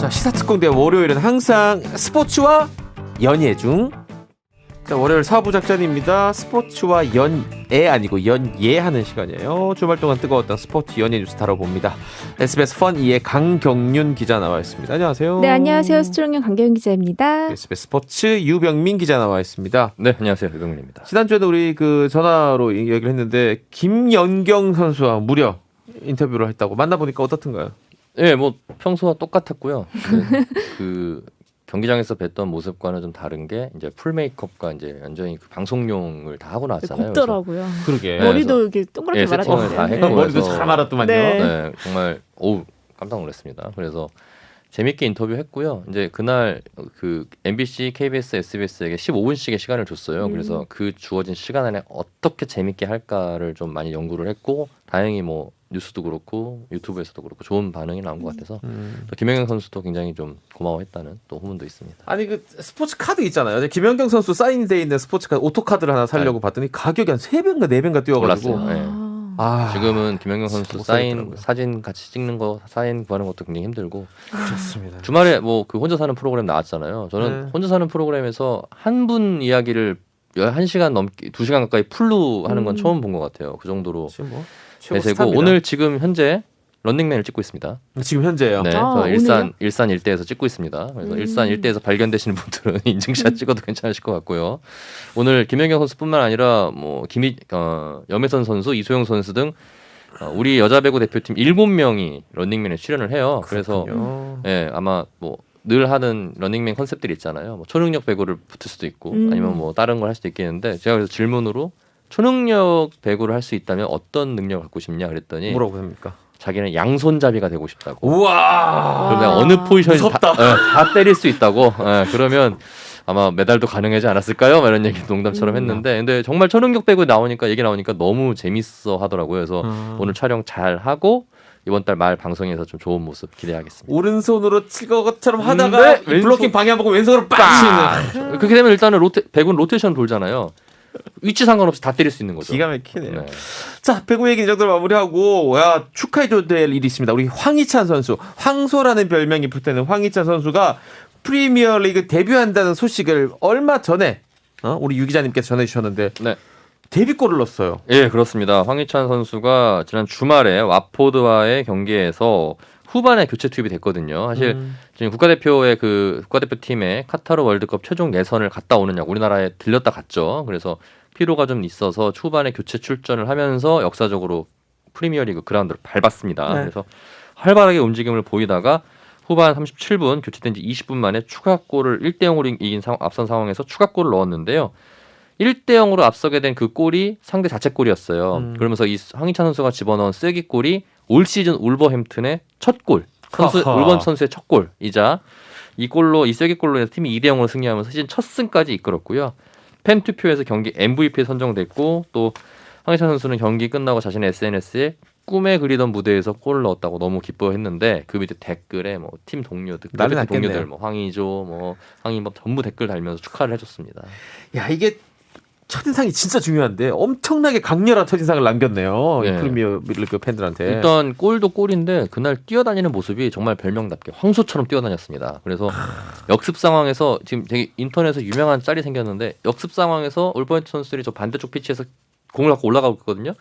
자, 시사특공대 월요일은 항상 스포츠와 연예 중. 자, 월요일 4부 작전입니다. 스포츠와 연애 아니고 연예하는 시간이에요. 주말 동안 뜨거웠던 스포츠 연예 뉴스 다뤄봅니다. SBS 펀2의 강경윤 기자 나와 있습니다. 안녕하세요. 네, 안녕하세요. 스트롱의 강경윤 기자입니다. SBS 스포츠 유병민 기자 나와 있습니다. 네, 안녕하세요. 유병민입니다. 지난주에도 우리 전화로 얘기를 했는데 김연경 선수와 무려 인터뷰를 했다고. 만나보니까 어떻던가요? 네, 뭐 평소와 똑같았고요. 그 경기장에서 뵀던 모습과는 좀 다른 게 이제 풀 메이크업과 이제 완전히 그 방송용을 다 하고 나왔잖아요. 곱더라고요. 그러게. 머리도 이렇게 동그랗게 세팅을 다 말았는데. 했고 머리도 그래서 잘 말았더만요. 네. 네, 정말 깜짝 놀랐습니다. 그래서 재밌게 인터뷰했고요. 이제 그날 그 MBC, KBS, SBS에게 15분씩의 시간을 줬어요. 그래서 그 주어진 시간 안에 어떻게 재밌게 할까를 좀 많이 연구를 했고 다행히 뭐 뉴스도 그렇고 유튜브에서도 그렇고 좋은 반응이 나온 것 같아서 또 김연경 선수도 굉장히 좀 고마워했다는 또 후문도 있습니다. 아니 그 스포츠 카드 있잖아요. 김연경 선수 사인돼 있는 스포츠 카드 오토카드를 하나 사려고 봤더니 가격이 한 3배인가 4배인가 뛰어가지고 몰랐어요. 네. 아, 지금은 김연경 선수 못 사인 사겠더라고요. 사진 같이 찍는 거 사인 구하는 것도 굉장히 힘들고 좋습니다. 주말에 뭐 그 혼자 사는 프로그램 나왔잖아요. 저는 네. 혼자 사는 프로그램에서 한 분 이야기를 1시간 넘게 2시간 가까이 풀로 하는 건 처음 본 것 같아요. 그 정도로 지금 뭐 최고 대세고 스타입니다. 오늘 지금 현재 런닝맨을 찍고 있습니다. 지금 현재요. 네, 아, 저 일산 오늘요? 일산 일대에서 찍고 있습니다. 그래서 일산 일대에서 발견되시는 분들은 인증샷 찍어도 괜찮으실 것 같고요. 오늘 김연경 선수뿐만 아니라 뭐 염혜선 선수, 이소영 선수 등 우리 여자 배구 대표팀 7명이 런닝맨에 출연을 해요. 그래서 그렇군요. 예, 아마 뭐 늘 하는 런닝맨 컨셉들이 있잖아요. 뭐 초능력 배구를 붙을 수도 있고 아니면 뭐 다른 걸 할 수도 있겠는데 제가 그래서 질문으로 초능력 배구를 할 수 있다면 어떤 능력을 갖고 싶냐 그랬더니 뭐라고 합니까? 자기는 양손잡이가 되고 싶다고. 우와. 그러면 어느 포지션에서 무섭다. 다 때릴 수 있다고. 그러면 아마 메달도 가능하지 않았을까요? 이런 얘기 농담처럼 했는데 근데 정말 초능력 배구 얘기 나오니까 너무 재밌어 하더라고요. 그래서 오늘 촬영 잘 하고 이번 달 말 방송에서 좀 좋은 모습 기대하겠습니다. 오른손으로 칠 것처럼 하다가 네, 이 블로킹 방향 보고 왼손으로 빡 치는. 그렇게 되면 일단은 배구는 로테이션 돌잖아요. 위치 상관없이 다 때릴 수 있는 거죠. 기가 막히네요. 네. 자, 배구 얘기 이 정도로 마무리하고 축하해줘야 될 일이 있습니다. 우리 황희찬 선수, 황소라는 별명이 붙는 황희찬 선수가 프리미어리그 데뷔한다는 소식을 얼마 전에 우리 유 기자님께서 전해주셨는데 네. 데뷔골을 넣었어요. 예, 그렇습니다. 황희찬 선수가 지난 주말에 와포드와의 경기에서 후반에 교체 투입이 됐거든요. 사실 지금 국가대표팀의 카타르 월드컵 최종 예선을 갔다 오느냐 우리나라에 들렸다 갔죠. 그래서 피로가 좀 있어서 초반에 교체 출전을 하면서 역사적으로 프리미어리그 그라운드를 밟았습니다. 네. 그래서 활발하게 움직임을 보이다가 후반 37분 교체된 지 20분 만에 추가골을 1대0으로 이긴 앞선 상황에서 추가골을 넣었는데요. 1대0으로 앞서게 된 그 골이 상대 자책골이었어요. 그러면서 이 황희찬 선수가 집어넣은 쐐기골이 올 시즌 울버햄튼의 첫 골, 울버햄튼 선수의 첫 골이자 이 쐐기골로 해서 팀이 2대0으로 승리하면서 시즌 첫 승까지 이끌었고요. 팬 투표에서 경기 MVP에 선정됐고 또 황희찬 선수는 경기 끝나고 자신의 SNS에 꿈에 그리던 무대에서 골을 넣었다고 너무 기뻐했는데 그 밑에 댓글에 뭐 팀 동료들, 난리 났겠네요. 동료들, 뭐 황희조, 황희법 전부 댓글 달면서 축하를 해줬습니다. 야, 이게 첫인상이 진짜 중요한데 엄청나게 강렬한 첫인상을 남겼네요. 이 네. 프리미어리그 팬들한테. 일단 골도 골인데 그날 뛰어다니는 모습이 정말 별명답게 황소처럼 뛰어다녔습니다. 그래서 역습 상황에서 지금 되게 인터넷에서 유명한 짤이 생겼는데 역습 상황에서 올버햄튼 선수들이 저 반대쪽 피치에서 공을 갖고 올라가고 있거든요.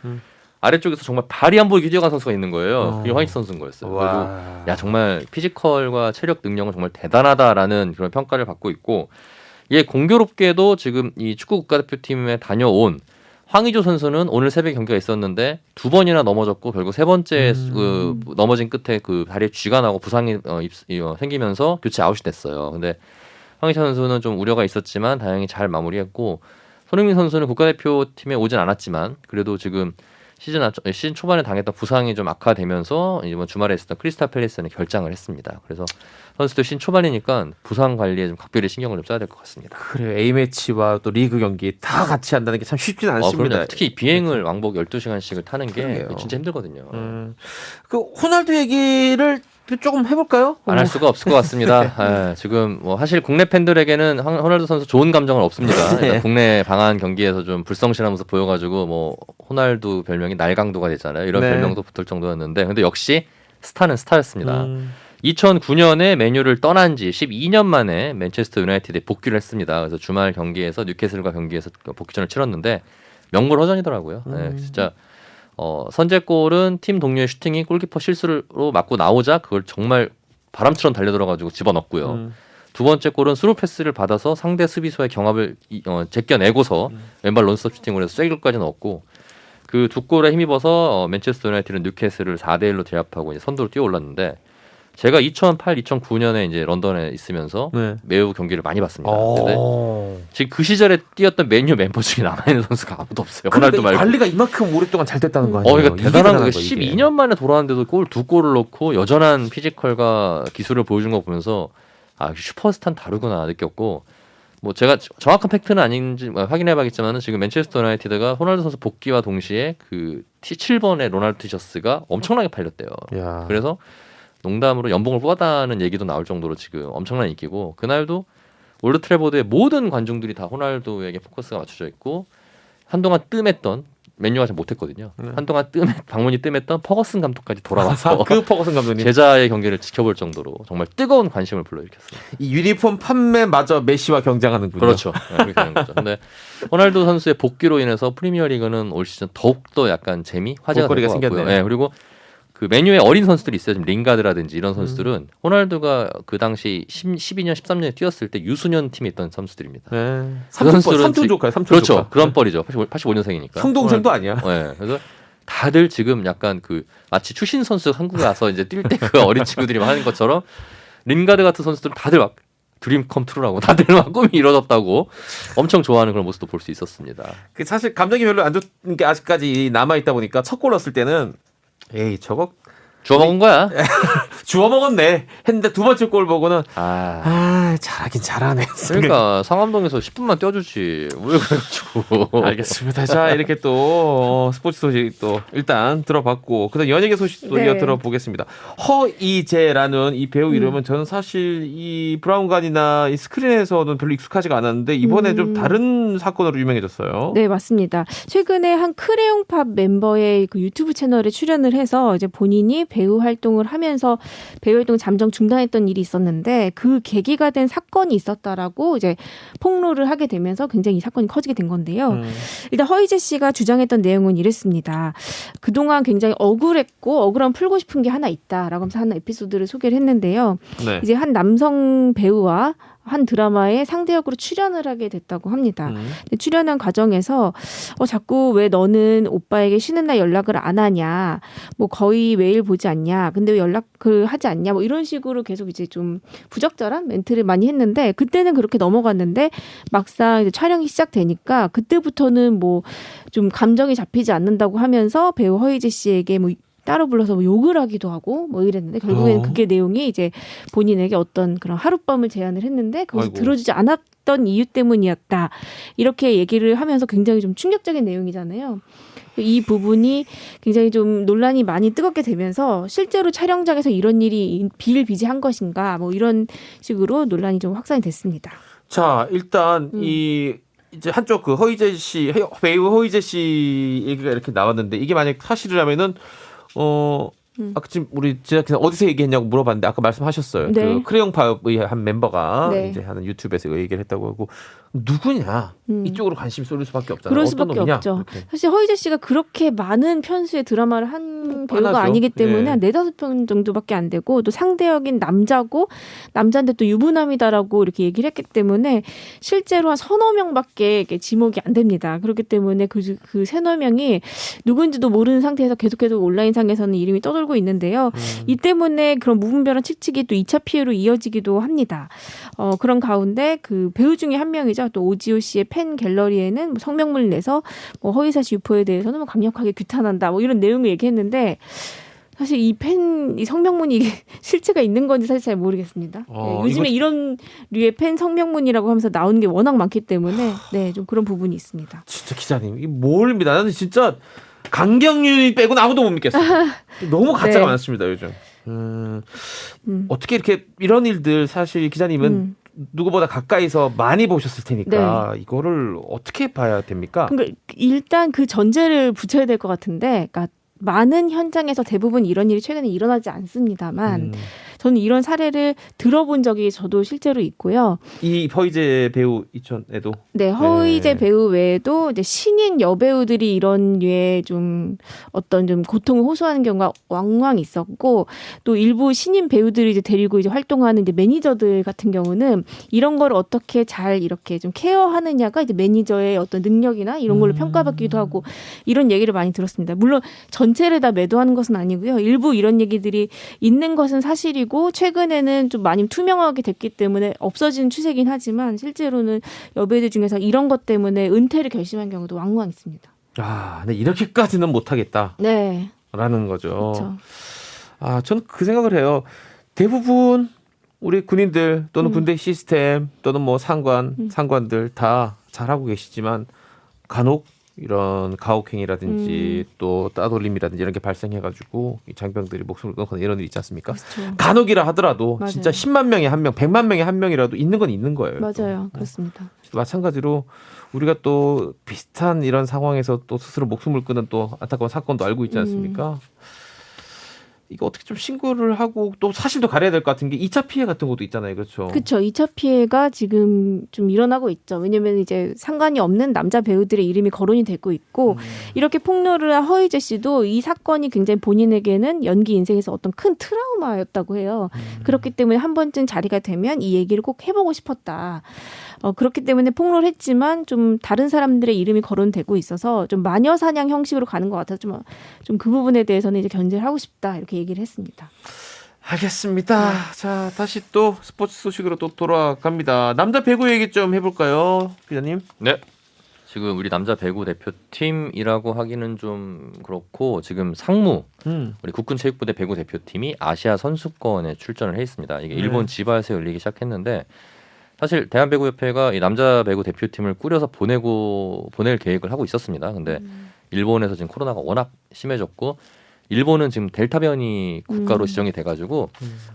아래쪽에서 정말 발이 안 보이게 뛰어간 선수가 있는 거예요. 그게 황희찬 선수인 거였어요. 그리고 야 정말 피지컬과 체력 능력은 정말 대단하다라는 그런 평가를 받고 있고 예, 공교롭게도 지금 이 축구 국가대표팀에 다녀온 황의조 선수는 오늘 새벽에 경기가 있었는데 2번이나 넘어졌고 결국 3번째 넘어진 끝에 그 다리에 쥐가 나고 부상이 생기면서 교체 아웃이 됐어요. 근데 황희찬 선수는 좀 우려가 있었지만 다행히 잘 마무리했고 손흥민 선수는 국가대표팀에 오진 않았지만 그래도 지금 시즌 초반에 당했던 부상이 좀 악화되면서 이번 주말에 있었던 크리스탈 팰리스는 결장을 했습니다. 그래서 선수들 시즌 초반이니까 부상 관리에 좀 각별히 신경을 좀 써야 될 것 같습니다. 그래요. A매치와 또 리그 경기 다 같이 한다는 게 참 쉽지는 않습니다. 그럼요. 특히 비행을 왕복 12시간씩을 타는 게 그러게요. 진짜 힘들거든요. 그 호날두 얘기를 조금 해볼까요? 안 할 수가 없을 것 같습니다. 지금 뭐 사실 국내 팬들에게는 호날두 선수 좋은 감정은 없습니다. 네. 국내 방한 경기에서 좀 불성실한 모습 보여가지고 뭐 호날두 별명이 날강도가 됐잖아요. 이런 네. 별명도 붙을 정도였는데 근데 역시 스타는 스타였습니다. 2009년에 맨유를 떠난 지 12년 만에 맨체스터 유나이티드에 복귀를 했습니다. 그래서 주말 경기에서 뉴캐슬과 경기에서 복귀전을 치렀는데 명불허전이더라고요. 네, 진짜 선제골은 팀 동료의 슈팅이 골키퍼 실수로 맞고 나오자 그걸 정말 바람처럼 달려들어가지고 집어넣고요. 두 번째 골은 스루 패스를 받아서 상대 수비수의 경합을 제껴내고서 왼발 런스톱 슈팅을 해서 쐐기골까지 넣었고 그 두 골에 힘입어서 맨체스터 유나이티드는 뉴캐슬을 4대1로 제압하고 이제 선두로 뛰어올랐는데 제가 2008, 2009년에 이제 런던에 있으면서 네. 매우 경기를 많이 봤습니다. 근데 지금 그 시절에 뛰었던 맨유 멤버 중에 남아있는 선수가 아무도 없어요. 호날두 그러니까 말고. 관리가 이만큼 오랫동안 잘 됐다는 거 아니에요? 그러니까 이게 대단한 거 거예요. 12년 만에 돌아왔는데도 두 골을 넣고 여전한 피지컬과 기술을 보여준 거 보면서 아 슈퍼스타는 다르구나 느꼈고 뭐 제가 정확한 팩트는 아닌지 확인해봐야겠지만은 지금 맨체스터 유나이티드가 호날두 선수 복귀와 동시에 그 7번의 로날두 티셔츠가 엄청나게 팔렸대요. 야. 그래서 농담으로 연봉을 뽑았다는 얘기도 나올 정도로 지금 엄청난 인기고 그날도 올드 트래포드의 모든 관중들이 다 호날두에게 포커스가 맞춰져 있고 한동안 뜸했던 맨유가 잘 못했거든요. 한동안 방문이 뜸했던 퍼거슨 감독까지 돌아와서 그 퍼거슨 감독님. 제자의 경기를 지켜볼 정도로 정말 뜨거운 관심을 불러일으켰어요. 이 유니폼 판매마저 메시와 경쟁하는군요. 그렇죠. 네, 그렇게 되는 거죠. 근데 호날두 선수의 복귀로 인해서 프리미어리그는 올 시즌 더욱더 약간 재미, 화제가 될 볼거리가 것 같고요. 생겼네요. 네, 그리고 그 맨유의 어린 선수들이 있어요. 지금 링가드라든지 이런 선수들은 호날두가 그 당시 12년, 13년에 뛰었을 때 유소년 팀에 있던 선수들입니다. 네. 그 선수들은 삼촌 조카요. 삼촌 그렇죠. 조카. 그런 뻘이죠. 85년생이니까. 형 동생도 아니야. 네, 그래서 다들 지금 약간 그 마치 추신 선수 한국에 와서 이제 뛸 때 그 어린 친구들이 막 하는 것처럼 링가드 같은 선수들은 다들 막 드림 컴트루라고 다들 막 꿈이 이뤄졌다고 엄청 좋아하는 그런 모습도 볼 수 있었습니다. 그 사실 감정이 별로 안 좋은 게 아직까지 남아 있다 보니까 첫 골 넣었을 때는 에이 저거 주워 먹은 거야. 주워 먹었네 했는데 두 번째 골 보고는 아, 잘하긴 잘하네. 그러니까 상암동에서 10분만 뛰어주지 왜 그래가지고. 알겠습니다. 자 이렇게 또 스포츠 소식 또 일단 들어봤고 그다음 연예계 소식도 네. 이어 들어보겠습니다. 허이제라는 이 배우 이름은 저는 사실 이 브라운관이나 이 스크린에서는 별로 익숙하지가 않았는데 이번에 좀 다른 사건으로 유명해졌어요. 네, 맞습니다. 최근에 한 크레용팝 멤버의 그 유튜브 채널에 출연을 해서 이제 본인이 배우 활동을 하면서 배우 활동을 잠정 중단했던 일이 있었는데 그 계기가 된 사건이 있었다라고 이제 폭로를 하게 되면서 굉장히 이 사건이 커지게 된 건데요. 일단 허이제 씨가 주장했던 내용은 이랬습니다. 그동안 굉장히 억울했고 억울함 풀고 싶은 게 하나 있다라고 하면서 하나 에피소드를 소개를 했는데요. 네. 이제 한 남성 배우와 한 드라마에 상대역으로 출연을 하게 됐다고 합니다. 근데 출연한 과정에서 자꾸 왜 너는 오빠에게 쉬는 날 연락을 안 하냐, 뭐 거의 매일 보지 않냐, 근데 왜 연락을 하지 않냐, 뭐 이런 식으로 계속 이제 좀 부적절한 멘트를 많이 했는데 그때는 그렇게 넘어갔는데 막상 이제 촬영이 시작되니까 그때부터는 뭐 좀 감정이 잡히지 않는다고 하면서 배우 허이제 씨에게 뭐 따로 불러서 뭐 욕을 하기도 하고 뭐 이랬는데 결국에는 그게 내용이 이제 본인에게 어떤 그런 하룻밤을 제안을 했는데 그것을 아이고. 들어주지 않았던 이유 때문이었다. 이렇게 얘기를 하면서 굉장히 좀 충격적인 내용이잖아요. 이 부분이 굉장히 좀 논란이 많이 뜨겁게 되면서 실제로 촬영장에서 이런 일이 비일비재한 것인가 뭐 이런 식으로 논란이 좀 확산이 됐습니다. 자 일단 이 이제 한쪽 그 허이제 씨 배우 허이제 씨 얘기가 이렇게 나왔는데 이게 만약 사실이라면은 아까 지금 우리 제작진 어디서 얘기했냐고 물어봤는데 아까 말씀하셨어요. 네. 그 크레용팝의 한 멤버가 네. 이제 하는 유튜브에서 이거 얘기를 했다고 하고 누구냐 이쪽으로 관심 쏠릴 수밖에 없잖아요. 그럴 어떤 수밖에 놈이냐? 없죠. 이렇게. 사실 허이제 씨가 그렇게 많은 편수의 드라마를 한 배우가 뻔하죠. 아니기 때문에 예. 한 4-5편 정도밖에 안 되고 또 상대역인 남자고 남자인데 또 유부남이다라고 이렇게 얘기를 했기 때문에 실제로 한 서너 명밖에 이렇게 지목이 안 됩니다. 그렇기 때문에 그 서너 명이 누군지도 모르는 상태에서 계속해서 온라인상에서는 이름이 떠돌고 있는데요. 이 때문에 그런 무분별한 측측이 또 2차 피해로 이어지기도 합니다. 그런 가운데 그 배우 중에 한 명이죠. 또 오지호 씨의 팬 갤러리에는 뭐 성명문을 내서 뭐 허위사 씨 유포에 대해서는 뭐 강력하게 규탄한다. 뭐 이런 내용을 얘기했는데 사실 이 성명문이 이게 실체가 있는 건지 사실 잘 모르겠습니다. 네, 요즘에 이런 류의 팬 성명문이라고 하면서 나오는 게 워낙 많기 때문에 네, 좀 그런 부분이 있습니다. 진짜 기자님 이 뭘 믿어? 나는 진짜 강경윤 빼고는 아무도 못 믿겠어. 너무 가짜가 네. 많습니다 요즘. 어떻게 이렇게 이런 일들 사실 기자님은 누구보다 가까이서 많이 보셨을 테니까 이거를 어떻게 봐야 됩니까? 그러니까 일단 그 전제를 붙여야 될 것 같은데, 그러니까 많은 현장에서 대부분 이런 일이 최근에 일어나지 않습니다만 저는 이런 사례를 들어본 적이 저도 실제로 있고요. 이 허이제 배우 이천에도 네, 허의제 네. 배우 외에도 이제 신인 여배우들이 이런 류의 좀 어떤 좀 고통을 호소하는 경우가 왕왕 있었고, 또 일부 신인 배우들이 이제 데리고 이제 활동하는 이제 매니저들 같은 경우는 이런 걸 어떻게 잘 이렇게 좀 케어하느냐가 이제 매니저의 어떤 능력이나 이런 걸로 평가받기도 하고, 이런 얘기를 많이 들었습니다. 물론 전체를 다 매도하는 것은 아니고요. 일부 이런 얘기들이 있는 것은 사실이고, 최근에는 좀 많이 투명하게 됐기 때문에 없어지는 추세긴 하지만, 실제로는 여배우들 중에서 이런 것 때문에 은퇴를 결심한 경우도 왕왕 있습니다. 근데 이렇게까지는 못하겠다라는 네, 거죠. 그렇죠. 저는 그 생각을 해요. 대부분 우리 군인들 또는 군대 시스템 또는 뭐 상관들 다 잘하고 계시지만 간혹 이런 가혹행위라든지 또 따돌림이라든지 이런 게 발생해가지고 이 장병들이 목숨을 끊거나 이런 일 있지 않습니까? 그렇죠. 간혹이라 하더라도 맞아요. 진짜 10만 명에 한 명, 100만 명에 한 명이라도 있는 건 있는 거예요. 맞아요. 그렇습니다. 마찬가지로 우리가 또 비슷한 이런 상황에서 또 스스로 목숨을 끊은 또 안타까운 사건도 알고 있지 않습니까? 이거 어떻게 좀 신고를 하고 또 사실도 가려야 될 것 같은 게 2차 피해 같은 것도 있잖아요. 그렇죠? 그렇죠. 2차 피해가 지금 좀 일어나고 있죠. 왜냐하면 이제 상관이 없는 남자 배우들의 이름이 거론이 되고 있고, 이렇게 폭로를 한 허이제 씨도 이 사건이 굉장히 본인에게는 연기 인생에서 어떤 큰 트라우마였다고 해요. 그렇기 때문에 한 번쯤 자리가 되면 이 얘기를 꼭 해보고 싶었다. 그렇기 때문에 폭로를 했지만 좀 다른 사람들의 이름이 거론되고 있어서 좀 마녀 사냥 형식으로 가는 것 같아서 좀 그 부분에 대해서는 이제 견제를 하고 싶다, 이렇게 얘기를 했습니다. 알겠습니다. 자, 다시 또 스포츠 소식으로 또 돌아갑니다. 남자 배구 얘기 좀 해볼까요, 기자님? 네. 지금 우리 남자 배구 대표팀이라고 하기는 좀 그렇고, 지금 상무 우리 국군체육부대 배구 대표팀이 아시아 선수권에 출전을 해 있습니다. 이게 일본 지바에서 열리기 시작했는데, 사실 대한배구협회가 이 남자 배구 대표팀을 꾸려서 보낼 계획을 하고 있었습니다. 근데 일본에서 지금 코로나가 워낙 심해졌고, 일본은 지금 델타 변이 국가로 지정이 돼가지고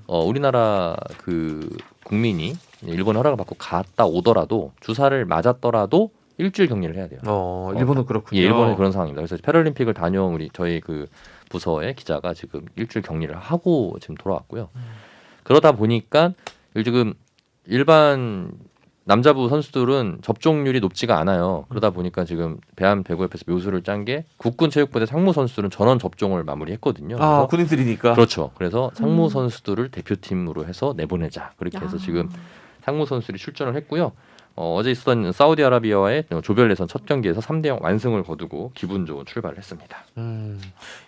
우리나라 그 국민이 일본 허락을 받고 갔다 오더라도 주사를 맞았더라도 일주일 격리를 해야 돼요. 일본은 그렇군요. 예, 일본은 그런 상황입니다. 그래서 패럴림픽을 다녀온 저희 그 부서의 기자가 지금 일주일 격리를 하고 지금 돌아왔고요. 그러다 보니까 지금 일반 남자부 선수들은 접종률이 높지가 않아요. 그러다 보니까 지금 대한배구협회에서 묘수를 짠 게 국군체육부대 상무 선수들은 전원 접종을 마무리했거든요. 그래서 군인들이니까. 그렇죠. 그래서 상무 선수들을 대표팀으로 해서 내보내자. 그렇게 해서 지금 상무 선수들이 출전을 했고요. 어제 있었던 사우디아라비아와의 조별 예선 첫 경기에서 3대0 완승을 거두고 기분 좋은 출발을 했습니다.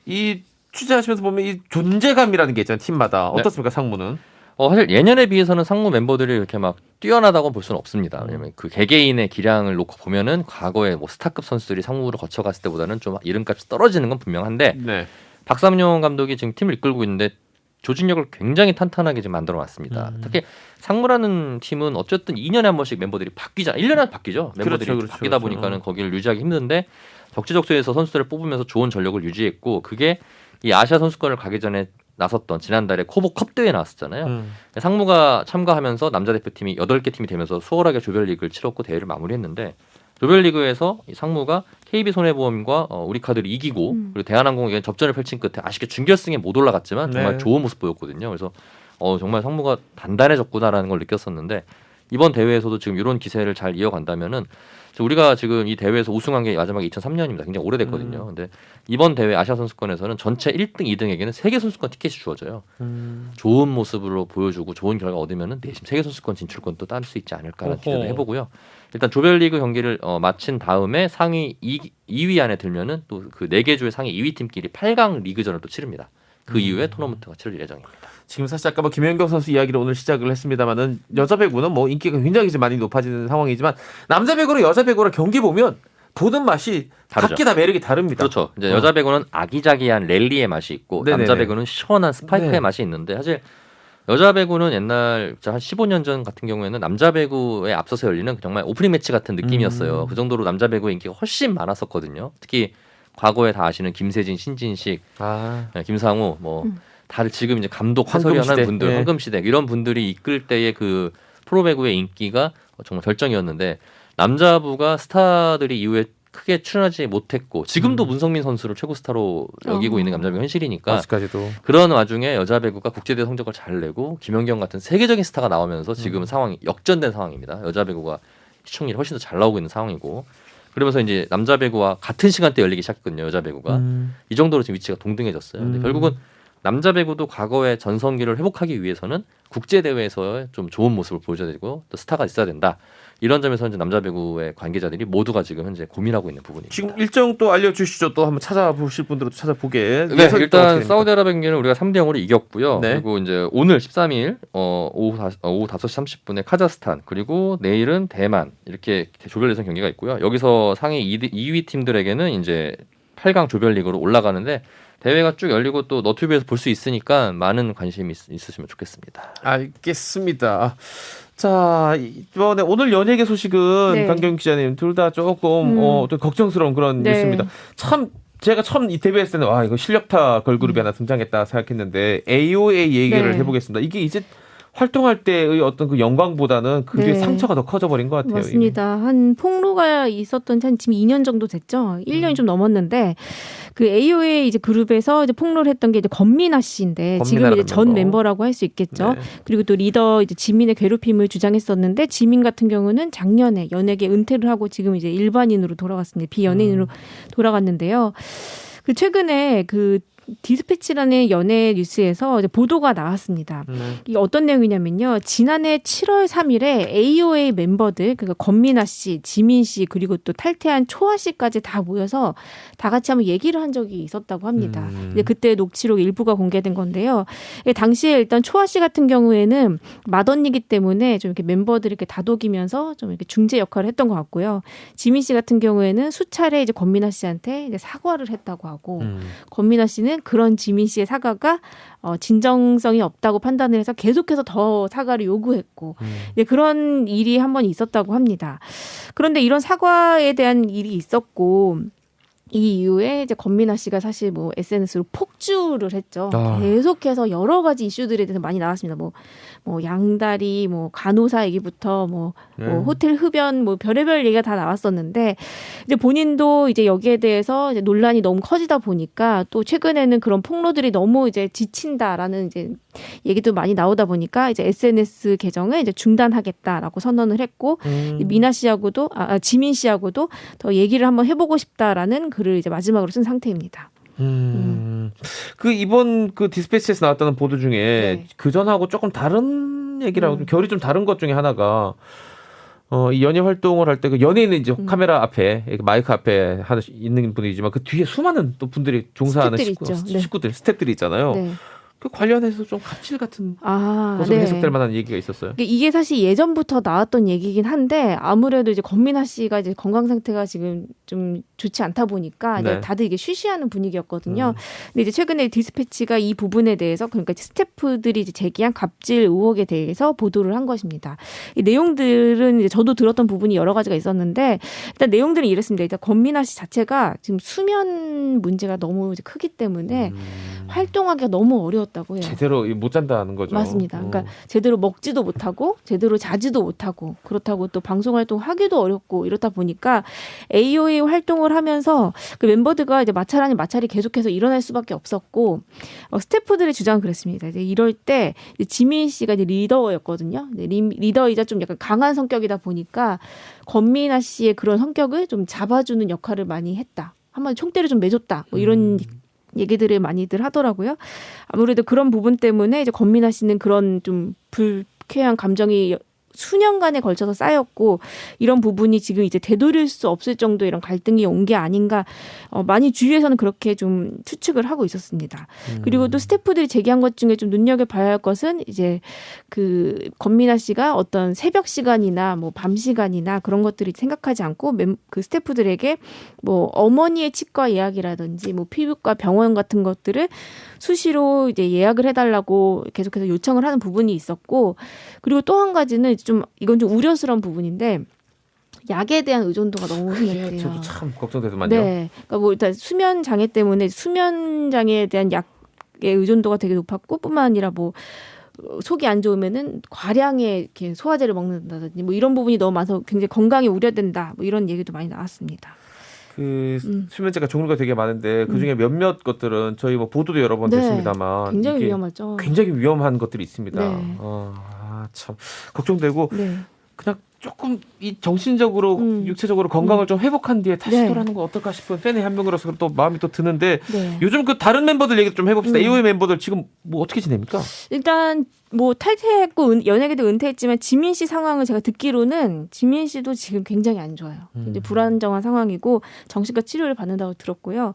이 취재하시면서 보면 이 존재감이라는 게 있잖아요. 팀마다. 네. 어떻습니까, 상무는? 사실 예년에 비해서는 상무 멤버들이 이렇게 막 뛰어나다고 볼 수는 없습니다. 왜냐면 그 개개인의 기량을 놓고 보면은 과거에 뭐 스타급 선수들이 상무를 거쳐갔을 때보다는 좀 이름값이 떨어지는 건 분명한데, 네. 박삼용 감독이 지금 팀을 이끌고 있는데 조직력을 굉장히 탄탄하게 지금 만들어놨습니다. 특히 상무라는 팀은 어쨌든 2년에 한 번씩 멤버들이 바뀌잖아요. 1년에 한 번 바뀌죠. 멤버들이 그렇죠, 바뀌다 그렇죠. 보니까는 거기를 유지하기 힘든데, 적재적소에서 선수들을 뽑으면서 좋은 전력을 유지했고, 그게 이 아시아 선수권을 가기 전에 나섰던 지난달에 코보컵 대회에 나왔었잖아요. 상무가 참가하면서 남자 대표팀이 8개 팀이 되면서 수월하게 조별리그를 치렀고 대회를 마무리했는데, 조별리그에서 이 상무가 KB손해보험과 우리카드를 이기고 그리고 대한항공에게 접전을 펼친 끝에 아쉽게 준결승에 못 올라갔지만 정말 네. 좋은 모습 보였거든요. 그래서 정말 상무가 단단해졌구나라는 걸 느꼈었는데, 이번 대회에서도 지금 이런 기세를 잘 이어간다면은, 우리가 지금 이 대회에서 우승한 게 마지막에 2003년입니다. 굉장히 오래됐거든요. 근데 이번 대회 아시아 선수권에서는 전체 1등, 2등에게는 세계 선수권 티켓이 주어져요. 좋은 모습으로 보여주고 좋은 결과 얻으면은 내심 세계 선수권 진출권도 딸 수 있지 않을까라는 기대도 해보고요. 일단 조별리그 경기를 마친 다음에 상위 2위 안에 들면은 또 그 4개 조의 상위 2위 팀끼리 8강 리그전을 또 치릅니다. 그 이후에 토너먼트가 치러질 예정입니다. 지금 사실 아까 뭐 김연경 선수 이야기를 오늘 시작을 했습니다만은 여자 배구는 뭐 인기가 굉장히 많이 높아지는 상황이지만, 남자 배구랑 여자 배구랑 경기 보면 보는 맛이 다르죠. 각기 다 매력이 다릅니다. 그렇죠. 이제 여자 배구는 아기자기한 랠리의 맛이 있고, 네네네. 남자 배구는 시원한 스파이크의 네. 맛이 있는데, 사실 여자 배구는 옛날 한 15년 전 같은 경우에는 남자 배구에 앞서서 열리는 정말 오프닝 매치 같은 느낌이었어요. 그 정도로 남자 배구의 인기가 훨씬 많았었거든요. 특히 과거에 다 아시는 김세진, 신진식, 김상우, 뭐 다들 지금 이제 감독 해설위원 하는 분들, 네. 황금시대 이런 분들이 이끌 때의 그 프로배구의 인기가 정말 결정이었는데, 남자부가 스타들이 이후에 크게 출연하지 못했고 지금도 문성민 선수를 최고 스타로 여기고 있는 남자 배구 현실이니까 아직까지도 그런 와중에 여자 배구가 국제대회 성적을 잘 내고 김연경 같은 세계적인 스타가 나오면서 지금 상황이 역전된 상황입니다. 여자 배구가 시청률이 훨씬 더 잘 나오고 있는 상황이고 그러면서 이제 남자 배구와 같은 시간대 열리기 시작했거든요. 여자 배구가 이 정도로 지금 위치가 동등해졌어요. 근데 결국은 남자 배구도 과거의 전성기를 회복하기 위해서는 국제 대회에서 좀 좋은 모습을 보여줘야 되고 또 스타가 있어야 된다. 이런 점에서 이제 남자 배구의 관계자들이 모두가 지금 현재 고민하고 있는 부분입니다. 지금 일정 또 알려주시죠. 또 한번 찾아보실 분들도 찾아보게. 네, 일단 사우디아라비아 경기는 우리가 3대 0으로 이겼고요. 네. 그리고 이제 오늘 13일 오후 5시 30분에 카자흐스탄 그리고 내일은 대만 이렇게 조별 예선 경기가 있고요. 여기서 상위 2위 팀들에게는 이제 8강 조별리그로 올라가는데 대회가 쭉 열리고 또 너튜브에서 볼 수 있으니까 많은 관심이 있으시면 좋겠습니다. 알겠습니다. 자, 이번에 오늘 연예계 소식은 네. 강경 기자님 둘 다 조금 좀 걱정스러운 그런 네. 뉴스입니다. 참 제가 처음 이 데뷔했을 때는 와 이거 실력파 걸그룹이 하나 등장했다 생각했는데 AOA 얘기를 네. 해보겠습니다. 이게 이제 활동할 때의 어떤 그 영광보다는 그 뒤에 네. 상처가 더 커져버린 것 같아요. 맞습니다. 한 폭로가 있었던 한 지금 2년 정도 됐죠. 1년이 좀 넘었는데 그 AOA 이제 그룹에서 이제 폭로를 했던 게 이제 권민아 씨인데 지금 이제 전 멤버라고 할 수 있겠죠. 네. 그리고 또 리더 이제 지민의 괴롭힘을 주장했었는데 지민 같은 경우는 작년에 연예계 은퇴를 하고 지금 이제 일반인으로 돌아갔습니다. 비연예인으로 돌아갔는데요. 그 최근에 그 디스패치라는 연예 뉴스에서 이제 보도가 나왔습니다. 이게 어떤 내용이냐면요. 지난해 7월 3일에 AOA 멤버들, 그러니까 권민아 씨, 지민 씨, 그리고 또 탈퇴한 초아 씨까지 다 모여서 다 같이 한번 얘기를 한 적이 있었다고 합니다. 이제 그때 녹취록 일부가 공개된 건데요. 당시에 일단 초아 씨 같은 경우에는 맏언니기 때문에 좀 이렇게 멤버들 이렇게 다독이면서 좀 이렇게 중재 역할을 했던 것 같고요. 지민 씨 같은 경우에는 수차례 이제 권민아 씨한테 이제 사과를 했다고 하고, 권민아 씨는 그런 지민 씨의 사과가 진정성이 없다고 판단을 해서 계속해서 더 사과를 요구했고 그런 일이 한 번 있었다고 합니다. 그런데 이런 사과에 대한 일이 있었고 이 이후에 이제 권민아 씨가 사실 뭐 SNS로 폭주를 했죠. 계속해서 여러 가지 이슈들에 대해서 많이 나왔습니다. 뭐 양다리, 뭐 간호사 얘기부터 뭐 호텔 흡연, 뭐 별의별 얘기가 다 나왔었는데 이제 본인도 이제 여기에 대해서 이제 논란이 너무 커지다 보니까 또 최근에는 그런 폭로들이 너무 이제 지친다라는 이제 얘기도 많이 나오다 보니까 이제 SNS 계정을 이제 중단하겠다라고 선언을 했고 미나 씨하고도 지민 씨하고도 더 얘기를 한번 해보고 싶다라는 글을 이제 마지막으로 쓴 상태입니다. 그 이번 그 디스패치에서 나왔다는 보도 중에 네. 그 전하고 조금 다른 얘기라고 결이 좀 다른 것 중에 하나가 이 연예 활동을 할 때 그 연예인은 이제 카메라 앞에 마이크 앞에 있는 분이지만 그 뒤에 수많은 또 분들이 종사하는 식구들 스태프들이 있잖아요. 네. 그 관련해서 좀 갑질 같은 것으로 네. 해석될 만한 얘기가 있었어요. 이게 사실 예전부터 나왔던 얘기긴 한데 아무래도 이제 권민아 씨가 이제 건강 상태가 지금 좀 좋지 않다 보니까 네. 이제 다들 이게 쉬쉬하는 분위기였거든요. 근데 이제 최근에 디스패치가 이 부분에 대해서 그러니까 스태프들이 이제 제기한 갑질 의혹에 대해서 보도를 한 것입니다. 이 내용들은 이제 저도 들었던 부분이 여러 가지가 있었는데 일단 내용들은 이랬습니다. 일단 권민아 씨 자체가 지금 수면 문제가 너무 이제 크기 때문에 활동하기가 너무 어려웠다고 해요. 제대로 못 잔다는 거죠. 맞습니다. 그러니까 제대로 먹지도 못하고 제대로 자지도 못하고 그렇다고 또 방송 활동 하기도 어렵고 이렇다 보니까 AOA 활동을 하면서 그 멤버들과 이제 마찰 아닌 마찰이 계속해서 일어날 수밖에 없었고 스태프들의 주장은 그랬습니다. 이제 이럴 때 이제 지민 씨가 이제 리더였거든요. 리더이자 좀 약간 강한 성격이다 보니까 권민아 씨의 그런 성격을 좀 잡아주는 역할을 많이 했다. 한번 총대를 좀 매줬다. 뭐 이런 얘기들을 많이들 하더라고요. 아무래도 그런 부분 때문에 이제 권민아 씨는 그런 좀 불쾌한 감정이 수년간에 걸쳐서 쌓였고 이런 부분이 지금 이제 되돌릴 수 없을 정도의 이런 갈등이 온 게 아닌가 많이 주위에서는 그렇게 좀 추측을 하고 있었습니다. 그리고 또 스태프들이 제기한 것 중에 좀 눈여겨봐야 할 것은 이제 그 권민아 씨가 어떤 새벽 시간이나 뭐 밤 시간이나 그런 것들이 생각하지 않고 그 스태프들에게 뭐 어머니의 치과 예약이라든지 뭐 피부과 병원 같은 것들을 수시로 이제 예약을 해달라고 계속해서 요청을 하는 부분이 있었고 그리고 또 한 가지는 좀 이건 좀 우려스러운 부분인데 약에 대한 의존도가 너무 심했대요. 저도 참 걱정되더만요. 네, 그러니까 뭐 일단 수면 장애 때문에 수면 장애에 대한 약의 의존도가 되게 높았고 뿐만 아니라 뭐 속이 안 좋으면은 과량의 이렇게 소화제를 먹는다든지 뭐 이런 부분이 너무 많아서 굉장히 건강이 우려된다. 뭐 이런 얘기도 많이 나왔습니다. 그 수면제가 종류가 되게 많은데 그 중에 몇몇 것들은 저희 뭐 보도도 여러 번 네. 됐습니다만 굉장히 이게 위험하죠. 굉장히 위험한 것들이 있습니다. 네. 참 걱정되고 네. 그냥 조금 이 정신적으로 육체적으로 건강을 좀 회복한 뒤에 다시 네. 돌아가는 거 어떨까 싶은 팬의 한 명으로서 또 마음이 또 드는데 네. 요즘 그 다른 멤버들 얘기 좀 해봅시다. AOA 멤버들 지금 뭐 어떻게 지냅니까? 일단 뭐 탈퇴했고 연예계도 은퇴했지만 지민 씨 상황을 제가 듣기로는 지민 씨도 지금 굉장히 안 좋아요. 굉장히 불안정한 상황이고 정신과 치료를 받는다고 들었고요.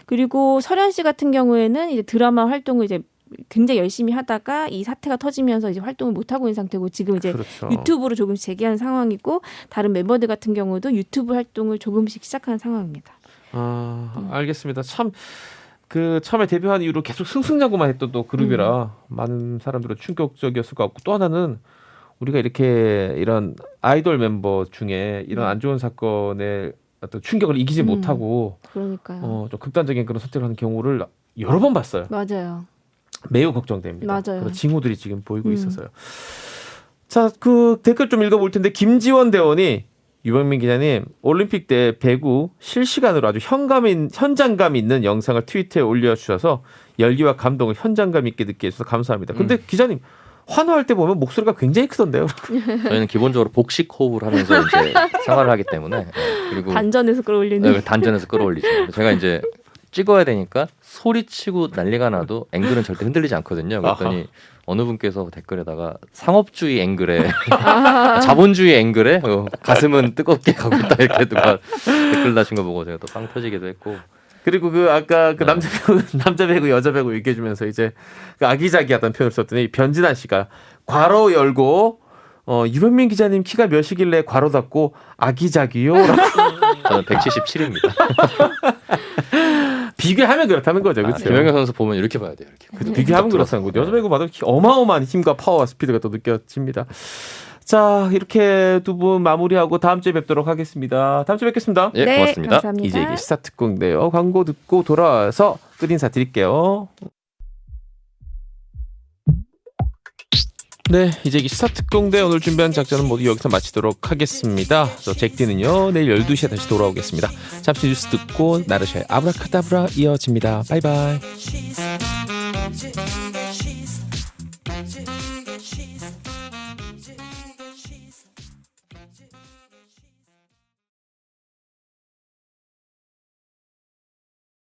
그리고 설현 씨 같은 경우에는 이제 드라마 활동을 이제 굉장히 열심히 하다가 이 사태가 터지면서 이제 활동을 못 하고 있는 상태고 지금 이제 그렇죠. 유튜브로 조금씩 재개한 상황이고 다른 멤버들 같은 경우도 유튜브 활동을 조금씩 시작하는 상황입니다. 알겠습니다. 참 그 처음에 데뷔한 이후로 계속 승승장구만 했던 또 그룹이라 많은 사람들은 충격적이었을 것 같고 또 하나는 우리가 이렇게 이런 아이돌 멤버 중에 이런 안 좋은 사건의 어떤 충격을 이기지 못하고 그러니까요. 좀 극단적인 그런 선택을 하는 경우를 여러 번 봤어요. 맞아요. 매우 걱정됩니다. 맞아요. 그런 징후들이 지금 보이고 있어서요. 자, 그 댓글 좀 읽어볼 텐데 김지원 대원이 유병민 기자님 올림픽 때 배구 실시간으로 아주 현장감 있는 영상을 트위터에 올려주셔서 열기와 감동을 현장감 있게 느끼게 해주셔서 감사합니다. 근데 기자님 환호할 때 보면 목소리가 굉장히 크던데요. 저희는 기본적으로 복식 호흡을 하면서 이제 생활을 하기 때문에 그리고 단전에서 끌어올리는. 단전에서 끌어올리죠. 제가 이제 찍어야 되니까 소리치고 난리가 나도 앵글은 절대 흔들리지 않거든요. 그랬더니 어느 분께서 댓글에다가 상업주의 앵글에 자본주의 앵글에 가슴은 뜨겁게 가고 있다 이렇게 누가 댓글 다신 거 보고 제가 또 빵 터지기도 했고. 그리고 그 아까 그 남자 배구 여자 배구 얘기해주면서 이제 그 아기자기하다는 표현을 썼더니 변진환 씨가 괄호 열고 유병민 기자님 키가 몇이길래 괄호 닫고 아기자기요? 저는 177입니다. 비교하면 그렇다는 거죠. 그렇죠? 김연경 선수 보면 이렇게 봐야 돼요. 이렇게. 비교하면 그렇다는 거죠. 여자 배구 봐도 어마어마한 힘과 파워와 스피드가 또 느껴집니다. 자, 이렇게 두 분 마무리하고 다음 주에 뵙도록 하겠습니다. 다음 주에 뵙겠습니다. 예, 네, 고맙습니다. 감사합니다. 이제 이게 시사특공인데요. 광고 듣고 돌아와서 끝인사 드릴게요. 네, 이제 이 시사특공대 오늘 준비한 작전은 모두 여기서 마치도록 하겠습니다. 저 잭디는요, 내일 12시에 다시 돌아오겠습니다. 잠시 뉴스 듣고 나르샤의 아브라카다브라 이어집니다. 바이바이.